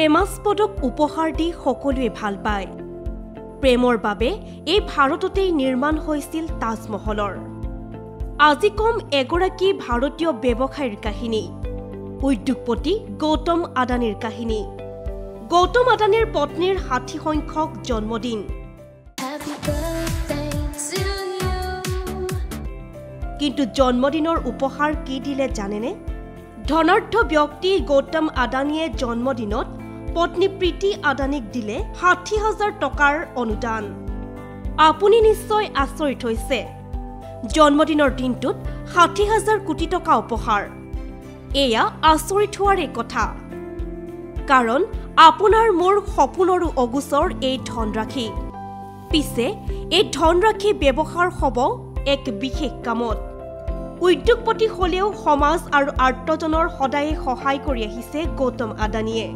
প্ৰেমাস্পদক উপহাৰ দি সকলোৱে ভাল পায় প্ৰেমৰ বাবে এই ভাৰততেই নিৰ্মাণ হৈছিল তাজমহলৰ আজি কম এগৰাকী ভাৰতীয় ব্যৱসায়ীৰ কাহিনী উদ্যোগপতি গৌতম আদানীৰ কাহিনী গৌতম আদানীৰ পত্নীৰ 60 সংখ্যক জন্মদিন কিন্তু জন্মদিনৰ উপহাৰ কি দিলে জানেনে ধনাঢ্য ব্যক্তি গৌতম আদানীয়ে জন্মদিনত পত্নী প্ৰীতি আদানীক দিলে 60,000 টকাৰ অনুদান আপুনি নিশ্চয় আচৰিত হৈছে জন্মদিনৰ দিনটোত 60,000 কোটি টকা উপহাৰ এয়া আচৰিত হোৱাৰে কথা কাৰণ আপোনাৰ মোৰ সপোনৰো অগুচৰ এই ধনৰাশি পিছে এই ধনৰাশি ব্যৱহাৰ হ'ব এক বিশেষ কামত উদ্যোগপতি হলেও সমাজ আৰু আৰ্তজনৰ সদায় সহায় কৰি আহিছে গৌতম আদানীয়ে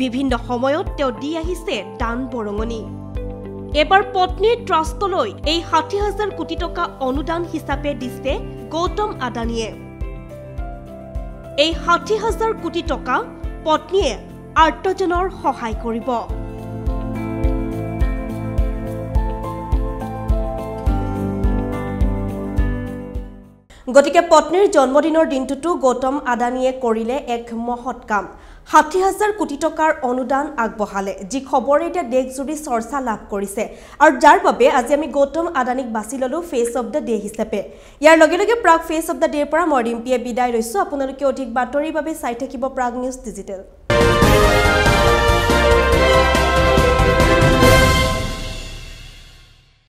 বিভিন্ন সময়ত তেওঁ দি আহিছে দান বৰঙনি এবাৰ পত্নীৰ ট্ৰাষ্টলৈ এই 60,000 কোটি টকা অনুদান হিচাপে দিছে গৌতম আদানীয়ে এই 60,000 কোটি টকা পত্নীয়ে আৰ্তজনৰ সহায় কৰিব গতিকে পত্নীৰ জন্মদিনৰ দিনটোতো গৌতম আদানীয়ে কৰিলে এক মহৎ কাম 60,000 কোটি টকাৰ অনুদান আগবঢ়ালে যি খবৰে এটা দেশজুৰি চৰ্চা লাভ কৰিছে আৰু যাৰ বাবে আজি আমি গৌতম আদানীক বাছি ললো ফেস অফ দ্য ডে হিচাপে ইয়াৰ লগে লগে প্ৰাগ ফেস অফ দ্য ডেৰ পৰা মই ডিম্পিয়ে বিদায় লৈছো আপোনালোকে অধিক বাতৰিৰ বাবে চাই থাকিব প্ৰাগ নিউজ ডিজিটেল